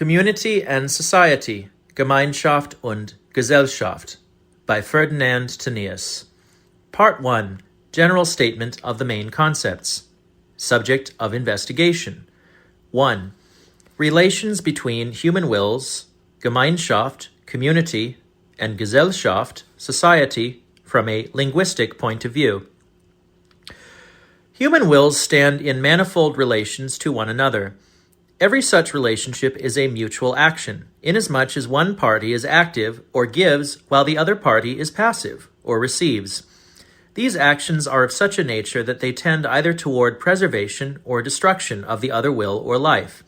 Community and Society, Gemeinschaft und Gesellschaft, by Ferdinand nnies. Part 1, General Statement of the Main Concepts. Subject of Investigation. 1. Relations between human wills, Gemeinschaft, community, and Gesellschaft, society, from a linguistic point of view. Human wills stand in manifold relations to one another. Every such relationship is a mutual action, inasmuch as one party is active or gives while the other party is passive or receives. These actions are of such a nature that they tend either toward preservation or destruction of the other will or life.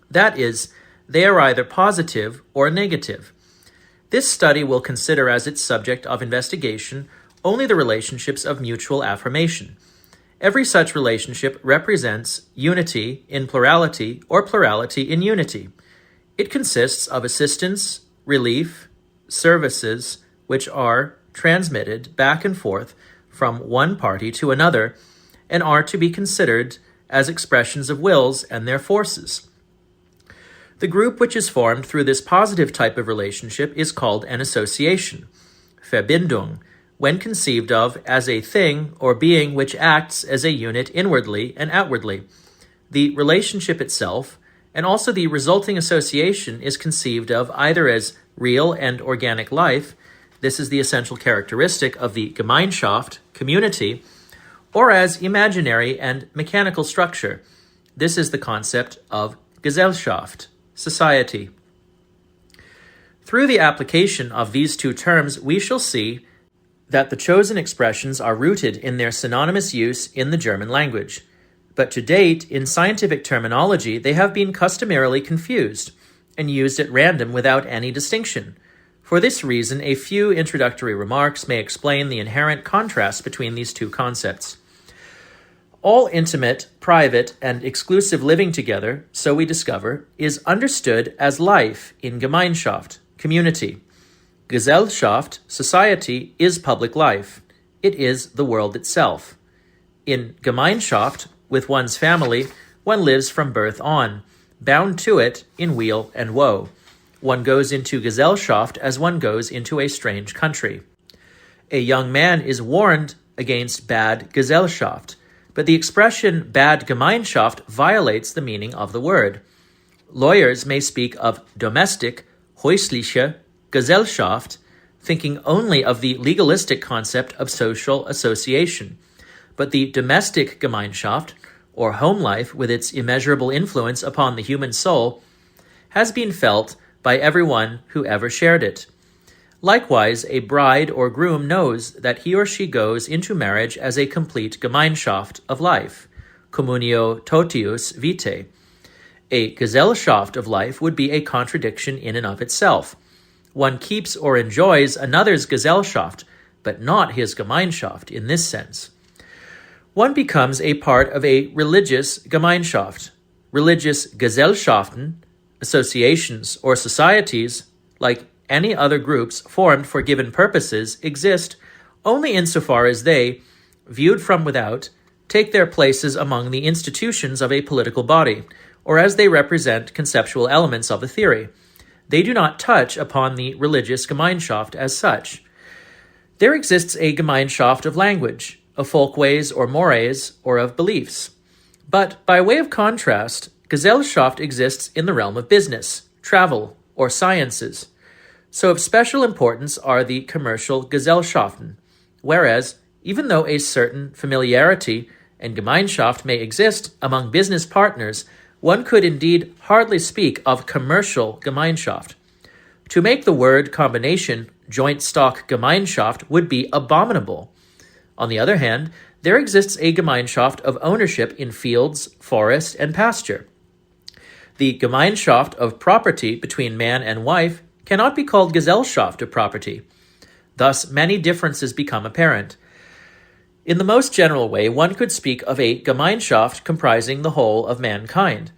That is, they are either positive or negative. This study will consider as its subject of investigation only the relationships of mutual affirmation. Every such relationship represents unity in plurality or plurality in unity. It consists of assistance, relief, services, which are transmitted back and forth from one party to another and are to be considered as expressions of wills and their forces. The group which is formed through this positive type of relationship is called an association, Verbindung, when conceived of as a thing or being which acts as a unit inwardly and outwardly. The relationship itself, and also the resulting association, is conceived of either as real and organic life, this is the essential characteristic of the Gemeinschaft, community, or as imaginary and mechanical structure. This is the concept of Gesellschaft, society. Through the application of these two terms, we shall see that the chosen expressions are rooted in their synonymous use in the German language. But to date, in scientific terminology, they have been customarily confused and used at random without any distinction. For this reason, a few introductory remarks may explain the inherent contrast between these two concepts. All intimate, private, and exclusive living together, so we discover, is understood as life in Gemeinschaft, community. Gesellschaft, society, is public life. It is the world itself. In Gemeinschaft, with one's family, one lives from birth on, bound to it in weal and woe. One goes into Gesellschaft as one goes into a strange country. A young man is warned against bad Gesellschaft, but the expression bad Gemeinschaft violates the meaning of the word. Lawyers may speak of domestic, häusliche, Gesellschaft, thinking only of the legalistic concept of social association. But the domestic Gemeinschaft, or home life with its immeasurable influence upon the human soul, has been felt by everyone who ever shared it. Likewise, a bride or groom knows that he or she goes into marriage as a complete Gemeinschaft of life, communio totius vitae. A Gesellschaft of life would be a contradiction in and of itself. One keeps or enjoys another's Gesellschaft, but not his Gemeinschaft in this sense. One becomes a part of a religious Gemeinschaft. Religious Gesellschaften, associations or societies, like any other groups formed for given purposes, exist only insofar as they, viewed from without, take their places among the institutions of a political body, or as they represent conceptual elements of a theory. They do not touch upon the religious Gemeinschaft as such. There exists a Gemeinschaft of language, of folkways or mores, or of beliefs. But by way of contrast, Gesellschaft exists in the realm of business, travel, or sciences. So of special importance are the commercial Gesellschaften, whereas, even though a certain familiarity and Gemeinschaft may exist among business partners, one could indeed hardly speak of commercial Gemeinschaft. To make the word combination joint stock Gemeinschaft would be abominable. On the other hand, there exists a Gemeinschaft of ownership in fields, forest, and pasture. The Gemeinschaft of property between man and wife cannot be called Gesellschaft of property. Thus, many differences become apparent. In the most general way, one could speak of a Gemeinschaft comprising the whole of mankind,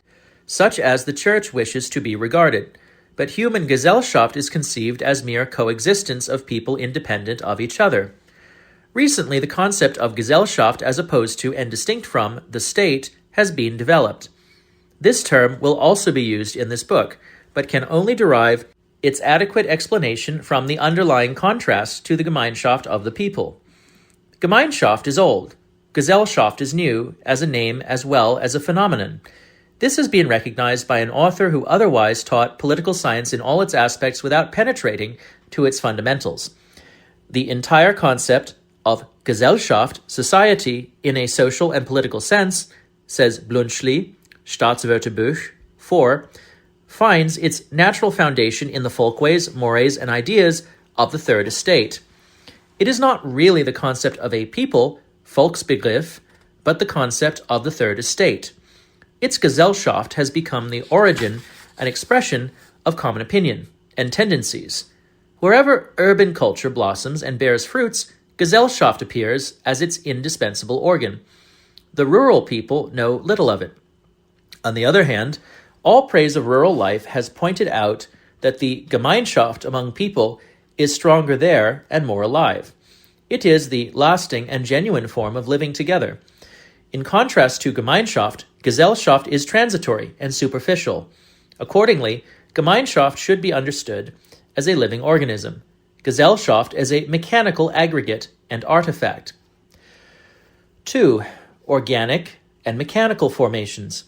such as the Church wishes to be regarded, but human Gesellschaft is conceived as mere coexistence of people independent of each other. Recently, the concept of Gesellschaft as opposed to and distinct from the state has been developed. This term will also be used in this book, but can only derive its adequate explanation from the underlying contrast to the Gemeinschaft of the people. Gemeinschaft is old. Gesellschaft is new, as a name as well as a phenomenon. This has been recognized by an author who otherwise taught political science in all its aspects without penetrating to its fundamentals. The entire concept of Gesellschaft, society, in a social and political sense, says Bluntschli, Staatswörterbuch 4, finds its natural foundation in the folkways, mores, and ideas of the Third Estate. It is not really the concept of a people, Volksbegriff, but the concept of the Third Estate. Its Gesellschaft has become the origin and expression of common opinion and tendencies. Wherever urban culture blossoms and bears fruits, Gesellschaft appears as its indispensable organ. The rural people know little of it. On the other hand, all praise of rural life has pointed out that the Gemeinschaft among people is stronger there and more alive. It is the lasting and genuine form of living together. In contrast to Gemeinschaft, Gesellschaft is transitory and superficial. Accordingly, Gemeinschaft should be understood as a living organism, Gesellschaft as a mechanical aggregate and artifact. 2. Organic and mechanical formations.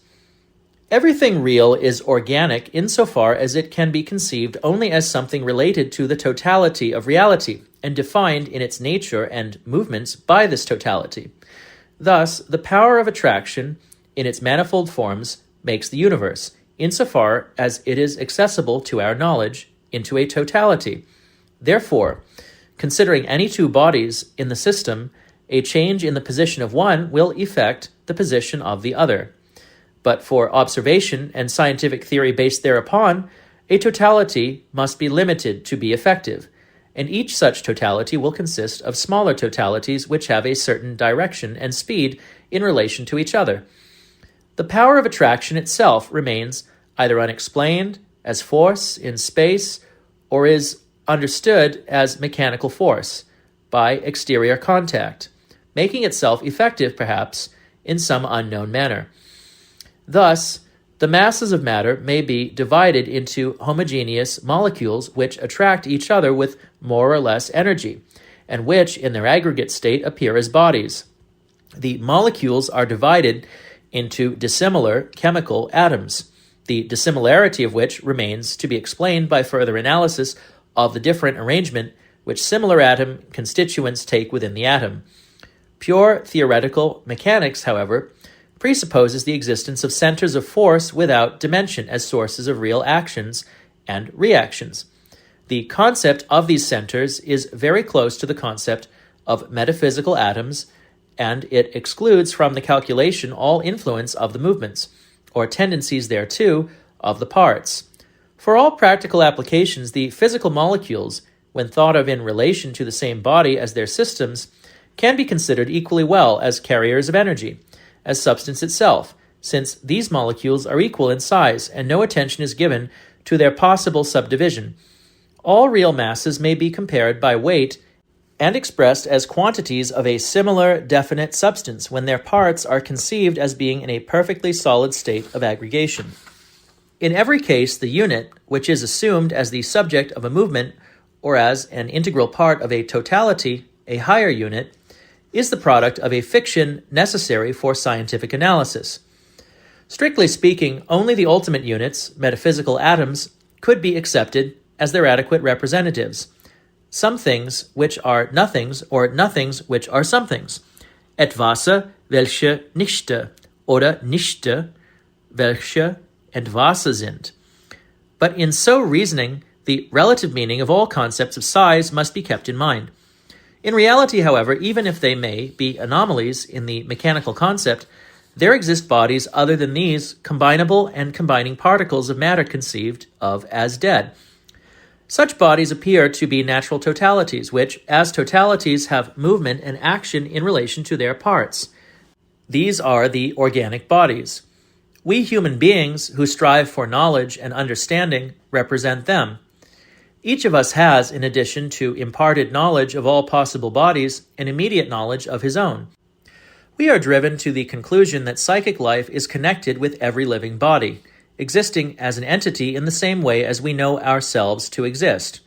Everything real is organic insofar as it can be conceived only as something related to the totality of reality and defined in its nature and movements by this totality. Thus, the power of attraction in its manifold forms makes the universe, insofar as it is accessible to our knowledge, into a totality. Therefore, considering any two bodies in the system, a change in the position of one will effect the position of the other. But for observation and scientific theory based thereupon, a totality must be limited to be effective, and each such totality will consist of smaller totalities which have a certain direction and speed in relation to each other. The power of attraction itself remains either unexplained as force in space or is understood as mechanical force by exterior contact, making itself effective perhaps in some unknown manner. Thus, the masses of matter may be divided into homogeneous molecules which attract each other with more or less energy, and which, in their aggregate state, appear as bodies. The molecules are divided into dissimilar chemical atoms, the dissimilarity of which remains to be explained by further analysis of the different arrangement which similar atom constituents take within the atom. Pure theoretical mechanics, however, presupposes the existence of centers of force without dimension as sources of real actions and reactions. The concept of these centers is very close to the concept of metaphysical atoms, and it excludes from the calculation all influence of the movements, or tendencies thereto, of the parts. For all practical applications, the physical molecules, when thought of in relation to the same body as their systems, can be considered equally well as carriers of energy, as substance itself, since these molecules are equal in size and no attention is given to their possible subdivision. All real masses may be compared by weight and expressed as quantities of a similar definite substance when their parts are conceived as being in a perfectly solid state of aggregation. In every case, the unit, which is assumed as the subject of a movement or as an integral part of a totality, a higher unit, is the product of a fiction necessary for scientific analysis. Strictly speaking, only the ultimate units, metaphysical atoms, could be accepted as their adequate representatives. Some things which are nothings, or nothings which are somethings. Etwase, welche nichte, oder nichte, welche etwase sind. But in so reasoning, the relative meaning of all concepts of size must be kept in mind. In reality, however, even if they may be anomalies in the mechanical concept, there exist bodies other than these, combinable and combining particles of matter conceived of as dead. Such bodies appear to be natural totalities, which, as totalities, have movement and action in relation to their parts. These are the organic bodies. We human beings, who strive for knowledge and understanding, represent them. Each of us has, in addition to imparted knowledge of all possible bodies, an immediate knowledge of his own. We are driven to the conclusion that psychic life is connected with every living body, existing as an entity in the same way as we know ourselves to exist.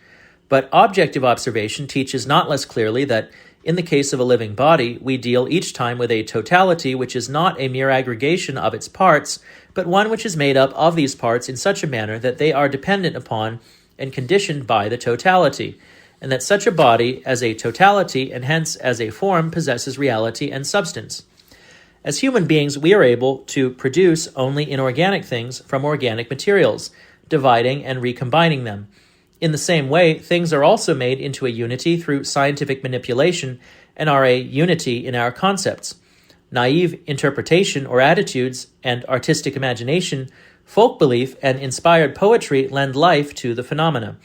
But objective observation teaches not less clearly that in the case of a living body, we deal each time with a totality which is not a mere aggregation of its parts, but one which is made up of these parts in such a manner that they are dependent upon and conditioned by the totality, and that such a body as a totality and hence as a form possesses reality and substance. As human beings, we are able to produce only inorganic things from organic materials, dividing and recombining them. In the same way, things are also made into a unity through scientific manipulation and are a unity in our concepts. Naive interpretation or attitudes and artistic imagination, folk belief, and inspired poetry lend life to the phenomena.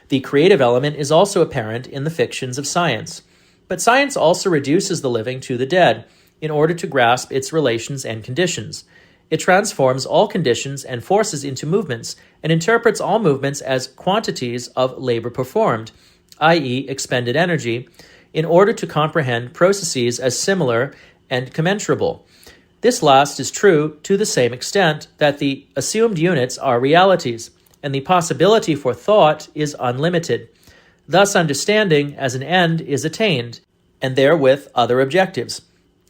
The creative element is also apparent in the fictions of science. But science also reduces the living to the dead in order to grasp its relations and conditions. It transforms all conditions and forces into movements and interprets all movements as quantities of labor performed, i.e., expended energy, in order to comprehend processes as similar and commensurable. This last is true to the same extent that the assumed units are realities, and the possibility for thought is unlimited. Thus, understanding as an end is attained, and therewith other objectives.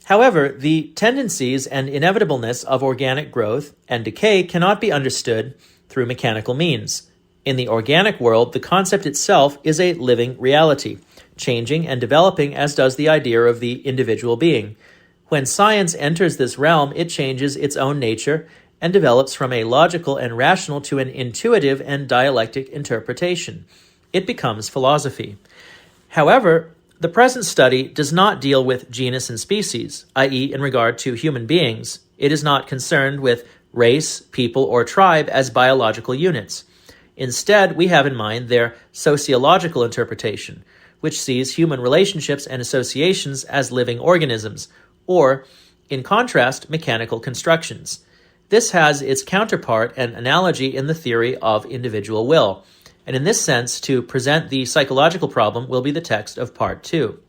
However, the tendencies and inevitableness of organic growth and decay cannot be understood through mechanical means. In the organic world, the concept itself is a living reality, changing and developing as does the idea of the individual being. When science enters this realm, it changes its own nature and develops from a logical and rational to an intuitive and dialectic interpretation. It becomes philosophy. However, the present study does not deal with genus and species, i.e., in regard to human beings. It is not concerned with race, people, or tribe as biological units. Instead, we have in mind their sociological interpretation, which sees human relationships and associations as living organisms, or, in contrast, mechanical constructions. This has its counterpart and analogy in the theory of individual will. And in this sense, to present the psychological problem will be the text of Part 2.